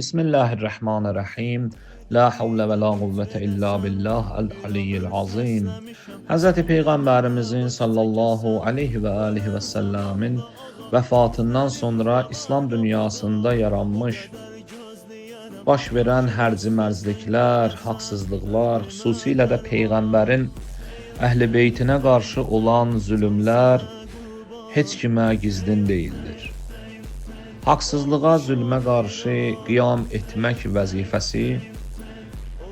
Bismillahirrahmanirrahim. La havle və la quvvətə illa billah el-aliyyil azim. Hz. Peyğəmbərimizin sallallahu aleyhi və alihi və səlləmin vəfatından sonra İslam dünyasında yaranmış, baş verən hərci-mərzliklər, haqsızlıqlar, xüsusilə də Peyğəmbərin əhl-i beytinə qarşı olan zülümlər heç kimə gizlin deyildir. Haqsızlığa, zülmə qarşı qiyam etmək vəzifəsi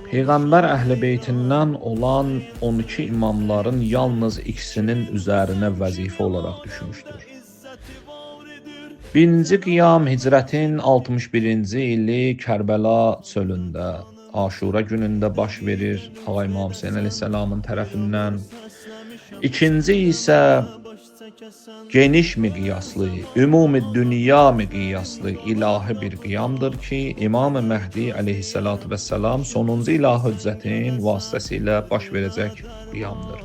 Peyğəmbər əhl-i beytindən olan 12 imamların yalnız ikisinin üzərinə vəzifə olaraq düşmüşdür. Birinci qiyam hicrətin 61-ci ili Kərbəla çölündə, Aşura günündə baş verir Ağa İmam Hüseyn əleyhissalamın tərəfindən. İkinci isə geniş miqyaslı, ümumi dünya miqyaslı ilahi bir qiyamdır ki, İmam-ı Məhdi aleyhissalatu vesselam sonuncu ilahi hüccətin vasitəsilə baş verəcək qiyamdır.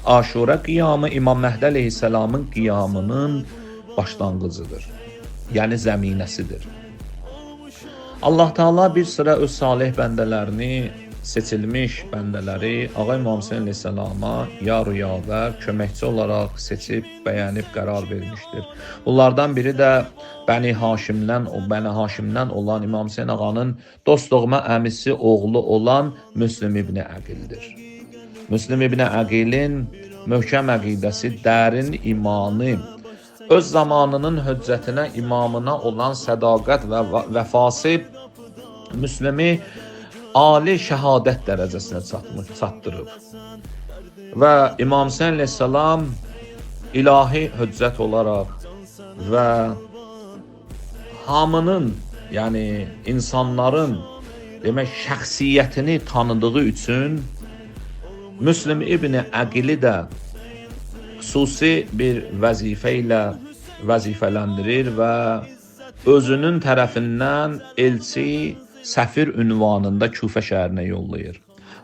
Aşura qiyamı İmam Məhdi aleyhissalamın qiyamının başlanğıcıdır, yəni zəminəsidir. Allah Teala bir sıra öz salih bəndələrini, seçilmiş bəndələri Ağa İmam Hüseyn əleyhissalama yar-yavər, köməkçi olaraq seçib, bəyənib qərar vermişdir. Bunlardan biri də Bəni Haşimdən olan İmam Hüseyn ağanın dost-doğma əmisi oğlu olan Müslim ibn Əqildir. Müslim ibn Əqilin möhkəm əqidəsi, dərin imanı, öz zamanının hüccətinə, imamına olan sədaqət və vəfası Müslimi ali şəhadət dərəcəsinə çatdırıb. Və İmam Hüseyn əleyhissalam ilahi hüccət olaraq və hamının, yəni insanların demək şəxsiyyətini tanıdığı üçün Müslim ibn Əqili də xüsusi bir vəzifə ilə vəzifələndirir və özünün tərəfindən elçi, səfir ünvanında Küfə şəhərinə yollayır.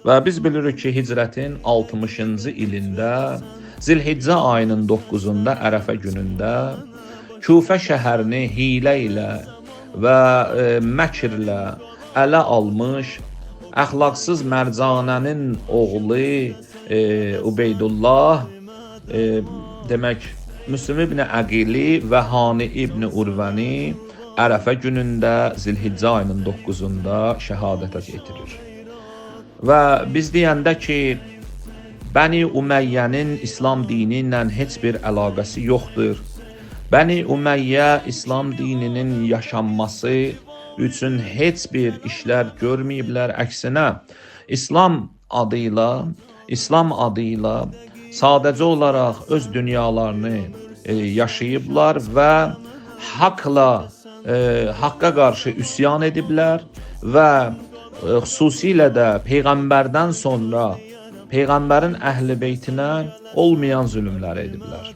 Və biz bilirik ki, hicrətin 60-cı ilində Zilhiccə ayının 9-unda Ərəfə günündə Küfə şəhərini hilə ilə və məkrlə ələ almış əxlaqsız Mərcanənin oğlu Ubeydullah demək Müslim ibn Əqili və Hani ibn Urvəni Ərəfə günündə Zilhiccə ayının 9-unda şəhadətə yetirir. Və biz deyəndə ki, Bəni Uməyyənin İslam dini ilə heç bir əlaqəsi yoxdur. Bəni Uməyyə İslam dininin yaşanması üçün heç bir işlər görməyiblər. Əksinə, İslam adıyla sadəcə olaraq öz dünyalarını yaşayıblar və haqqa qarşı üsyan ediblər və xüsusilə də Peyğəmbərdən sonra Peyğəmbərin əhl-i beytinə olmayan zülümlər ediblər.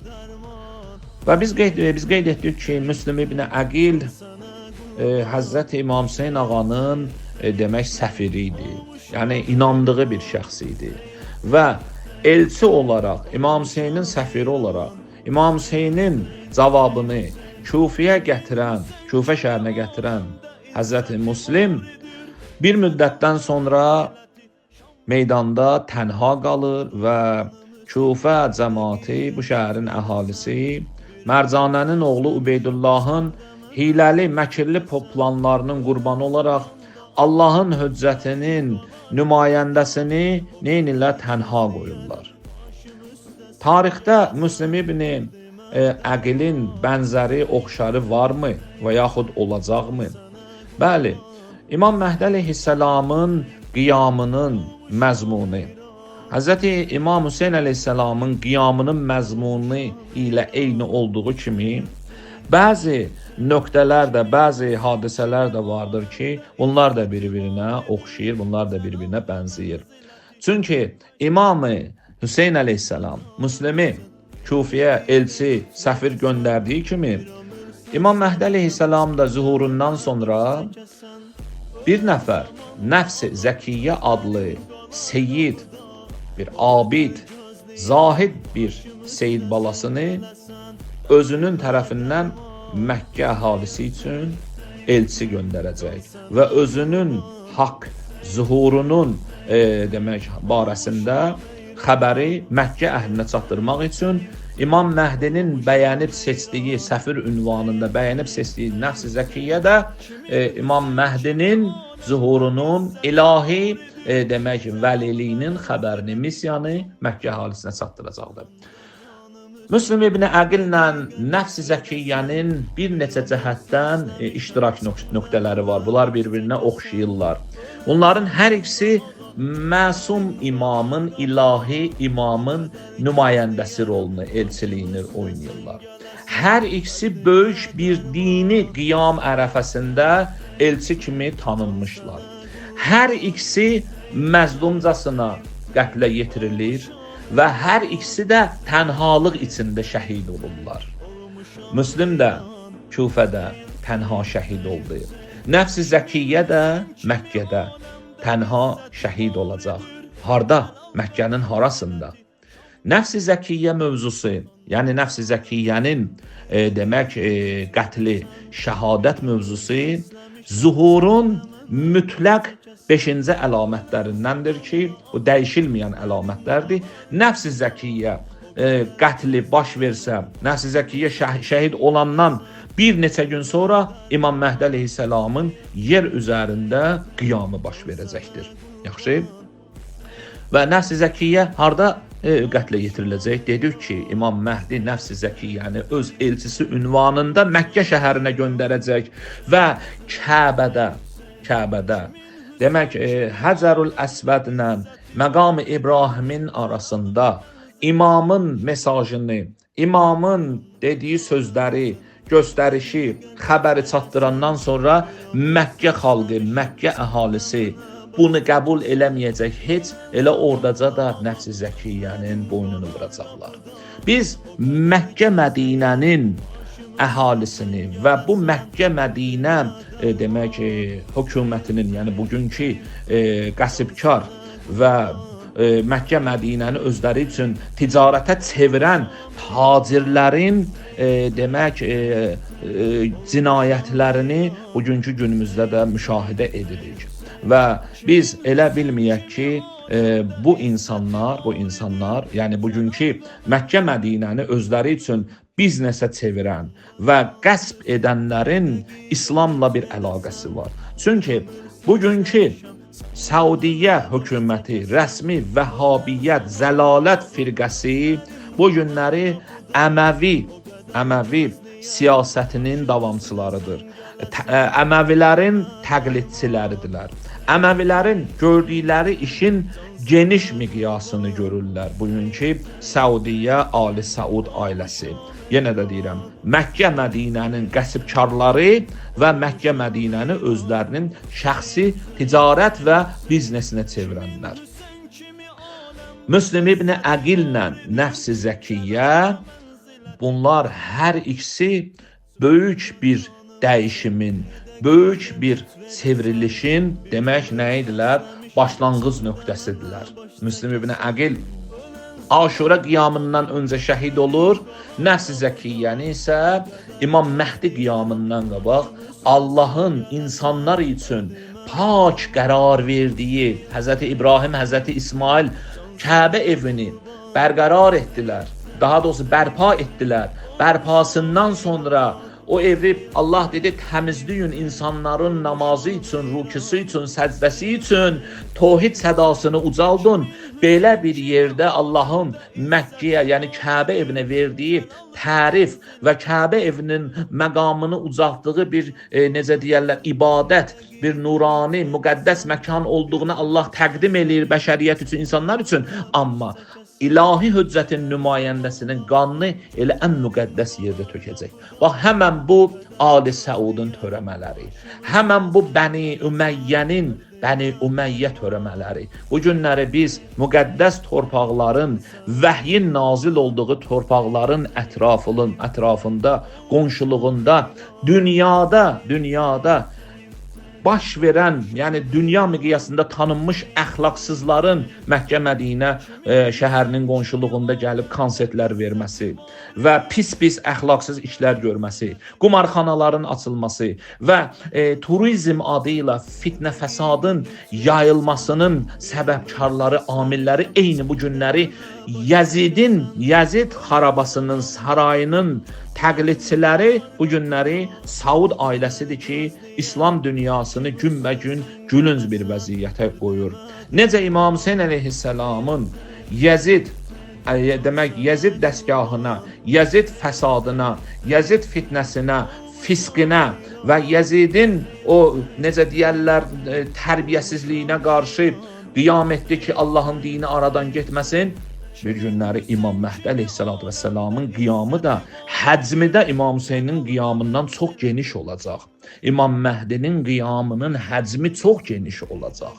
Və biz qeyd etdik ki, Müslim ibn Əqil Həzrət İmam Hüseyn ağanın demək səfiri idi, yəni inandığı bir şəxs idi və elçi olaraq, İmam Hüseynin səfiri olaraq, İmam Hüseynin cavabını Küfəyə şəhərinə gətirən Həzrəti Müslim bir müddətdən sonra meydanda tənha qalır və Küfə cəmaati, bu şəhərin əhalisi Mərcanənin oğlu Ubeydullahın hiləli, məkirli planlarının qurbanı olaraq Allahın hüccətinin nümayəndəsini neynirlər? Tənha qoyurlar. Tarixdə Müslim ibn Əqilin bənzəri, oxşarı varmı və yaxud olacaqmı? Bəli, İmam Məhdi əleyhissalamın qiyamının məzmunu, Hz. İmam Hüseyn əleyhissalamın qiyamının məzmunu ilə eyni olduğu kimi, bəzi nöqtələr də, bəzi hadisələr də vardır ki, bunlar da bir-birinə oxşayır, bunlar da bir-birinə bənzəyir. Çünki İmam Hüseyn əleyhissalam Müslimi Küfəyə elçi, səfir göndərdiyi kimi, İmam Məhdi əleyhissalam da zuhurundan sonra bir nəfər Nəfs-i Zəkiyyə adlı seyyid, bir abid, zahid bir seyyid balasını özünün tərəfindən Məkkə əhalisi üçün elçi göndərəcək və özünün haqq zuhurunun demək barəsində xəbəri Məkkə əhlinə çatdırmaq üçün İmam Məhdinin bəyənib seçdiyi səfir ünvanında bəyənib seçdiyi Nəfs-i Zəkiyyə də İmam Məhdinin zuhurunun ilahi demək vəliliyinin xəbərini, missiyanı Məkkə əhalisinə çatdıracaqdır. Müslim İbn Əqillə Nəfs-i Zəkiyyənin bir neçə cəhətdən iştirak nöqtələri var. Bunlar bir-birinə oxşayırlar. Bunların hər ikisi məsum imamın, ilahi imamın nümayəndəsi rolunu, elçiliyini oynayırlar. Hər ikisi böyük bir dini qiyam ərəfəsində elçi kimi tanınmışlar. Hər ikisi məzlumcasına qətlə yetirilir və hər ikisi də tənhalıq içində şəhid olurlar. Müslim də Küfədə tənha şəhid oldu. Nəfs-i Zəkiyyə də Məkkədə tənha şəhid olacaq. Harda? Məkkənin harasında? Nəfs-i Zəkiyyə mövzusu, yəni Nəfs-i Zəkiyyənin demək qətli, şəhadət mövzusu zuhurun mütləq 5-ci əlamətlərindəndir ki, o dəyişilməyən əlamətlərdir. Nəfs-i Zəkiyyə qətli baş versə, Nəfs-i Zəkiyyə şəhid olandan bir neçə gün sonra İmam Məhdi əleyhissalamın yer üzərində qiyamı baş verəcəkdir. Yaxşı? Və Nəfs-i Zəkiyyə harda qətlə yetiriləcək? Dedik ki, İmam Məhdi Nəfs-i Zəkiyyəni öz elçisi ünvanında Məkkə şəhərinə göndərəcək və Kəbədə demək Həcərül Əsvədlə məqam-ı İbrahimin arasında imamın mesajını, imamın dediyi sözləri, göstərişi, xəbəri çatdırandan sonra Məkkə xalqı, Məkkə əhalisi bunu qəbul eləməyəcək, heç elə oradaca da Nəfs-i Zəkiyyənin boynunu vuracaqlar. Biz Məkkə Mədinənin əhalisini və bu Məkkə Mədinə demək hökumətinin, yəni bugünkü qəsibkar və Məkkə Mədinəni özləri üçün ticarətə çevirən tacirlərin demək cinayətlərini bugünkü günümüzdə də müşahidə edirik. Və biz elə bilməyək ki, bu insanlar, yəni bugünkü Məkkə Mədinəni özləri üçün biznesə çevirən və qəsb edənlərin İslamla bir əlaqəsi var. Çünki bugünkü Səudiyyə hökuməti, rəsmi Vəhhabiyyət, Zəlalət firqəsi bu günləri Əməvi siyasətinin davamçılarıdır. Əməvilərin təqlidçiləridirlər. Əməvilərin gördükləri işin geniş miqyasını görürlər. Bugünkü Səudiyyə Ali Səud ailəsi. Yenə də deyirəm, Məkkə Mədinənin qəsbkarları və Məkkə Mədinəni özlərinin şəxsi ticarət və biznesinə çevirənlər. Müslim İbn Əqillə Nəfs-i Zəkiyyə, bunlar hər ikisi böyük bir dəyişimin, böyük bir çevrilişin demək nə idilər? Başlanğıc nöqtəsidirlər. Müslim İbn Əqil Aşura qiyamından öncə şəhid olur. Nəfs-i Zəkiyyəni isə İmam Məhdi qiyamından qabaq Allahın insanlar üçün pak qərar verdiyi Həzrəti İbrahim, Həzrəti İsmail Kəbə evini bərqərar etdilər. Daha doğrusu bərpa etdilər. Bərpasından sonra o evi Allah dedi təmizləyin, insanların namazı üçün, rüküsü üçün, səcdəsi üçün tövhid sədasını ucaldın. Belə bir yerdə Allahın Məkkəyə, yəni Kəbə evinə verdiyi tərif və Kəbə evinin məqamını ucaltdığı bir necə deyirlər, ibadət, bir nurani, müqəddəs məkan olduğunu Allah təqdim eləyir bəşəriyyət üçün, insanlar üçün. Amma ilahi höccətin nümayəndəsinin qanını elə ən müqəddəs yerdə tökəcək. Bax, həmən bu Ali Səudun törəmələri, həmən bu Bəni Üməyyə törəmələri. Bu günləri biz müqəddəs torpaqların, vəhyin nazil olduğu torpaqların ətrafında, qonşuluğunda, dünyada baş verən, yəni dünya miqyasında tanınmış əxlaqsızların Məkkə Mədinə şəhərinin qonşuluğunda gəlib konsertlər verməsi və pis-pis əxlaqsız işlər görməsi, qumarxanaların açılması və turizm adı ilə fitnə fəsadın yayılmasının səbəbkarları, amilləri eyni bu günləri Yazid xarabasının, sarayının təqlidçiləri bu günləri Saud ailəsidir ki, İslam dünyasını günbəgün gülünc bir vəziyyətə qoyur. Necə İmam Hüseyn əleyhissalamın Yazid dəstgahına, Yazid fəsadına, Yazid fitnəsinə, fisqinə və Yazidin o necə deyərlər tərbiyəsizliyinə qarşı qiyam etdi ki, Allahın dini aradan getməsin. Bir günləri İmam Məhdi əleyhissalatu vesselamın qiyamı da həcmi də İmam Hüseynin qiyamından çox geniş olacaq. İmam Məhdinin qiyamının həcmi çox geniş olacaq.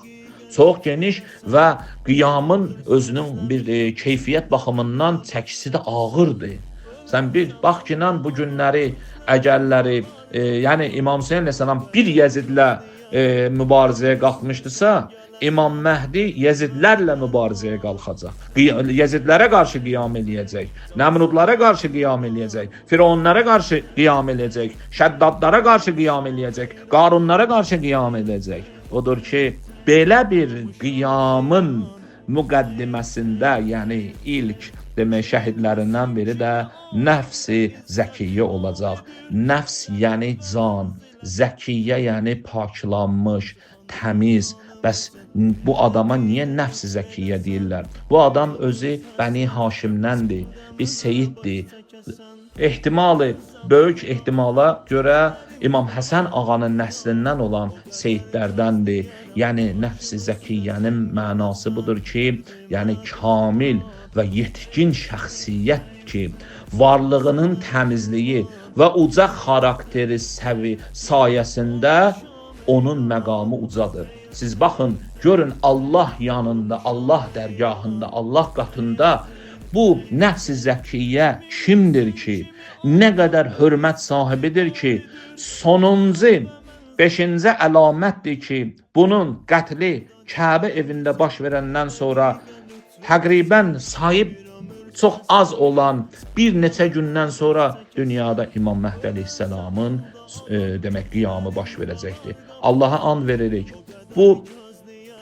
Çox geniş və qiyamın özünün bir keyfiyyət baxımından çəkisi də ağırdır. Sən bir bax ki, bu günləri əgərləri, yəni İmam Hüseyn əleyhissalam bir Yazidlə mübarizəyə qalxmışdısa, İmam Məhdi Yazidlərlə mübarizəyə qalxacaq. Yazidlərə qarşı qiyam eləyəcək, Nəmrudlara qarşı qiyam eləyəcək, Firavunlara qarşı qiyam eləyəcək, Şəddadlara qarşı qiyam eləyəcək, Qarunlara qarşı qiyam eləyəcək. Odur ki, belə bir qiyamın müqəddiməsində, yəni ilk demək şəhidlərindən biri də nəfs-i zəkiyyə olacaq. Nəfs yəni can, zəkiyyə yəni paklanmış, təmiz. Bəs bu adama niyə nəfs-i zəkiyyə deyirlər? Bu adam özü Bəni Haşimdəndir, bir seyiddir. Böyük ehtimala görə İmam Həsən ağanın nəslindən olan seyidlərdəndir. Yəni nəfs-i zəkiyyənin mənası budur ki, yəni kamil və yetkin şəxsiyyət ki, varlığının təmizliyi və uca xarakteri sayəsində onun məqamı ucadır. Siz baxın, görün Allah yanında, Allah dərgahında, Allah qatında bu nəfs-i zəkiyyə kimdir ki, nə qədər hörmət sahibidir ki, sonuncu 5-ci əlamətdir ki, bunun qətli Kəbə evində baş verəndən sonra təqribən sayıb çox az olan bir neçə gündən sonra dünyada İmam Məhdi əleyhissalamın demək qiyamı baş verəcəkdir. Allaha and veririk. Bu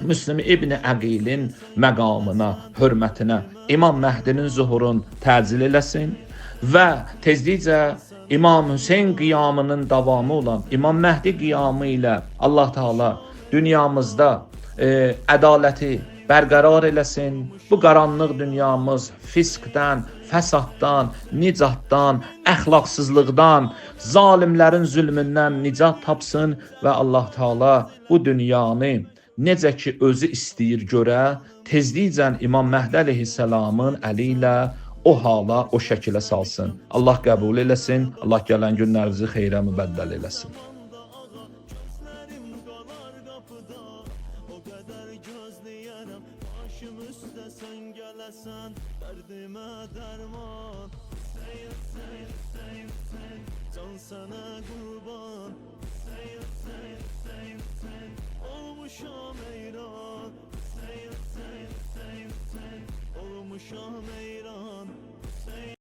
Müslim İbn Əqilin məqamına, hörmətinə İmam Məhdinin zuhurun təcil eləsin və tezlikcə İmam Hüseyn qiyamının davamı olan İmam Məhdi qiyamı ilə Allah Taala dünyamızda ədaləti bərqərar eləsin. Bu qaranlıq dünyamız fisqdən, fəsaddan, nicatdan, əxlaqsızlıqdan, zalimlərin zülmündən nicat tapsın və Allah Taala bu dünyanı necə ki özü istəyir görə, tezliklə İmam Məhdi əleyhissalamın əli ilə o hala, o şəkilə salsın. Allah qəbul eləsin, Allah gələn günlərinizi xeyrə mübəddəl eləsin. Can sana kurban,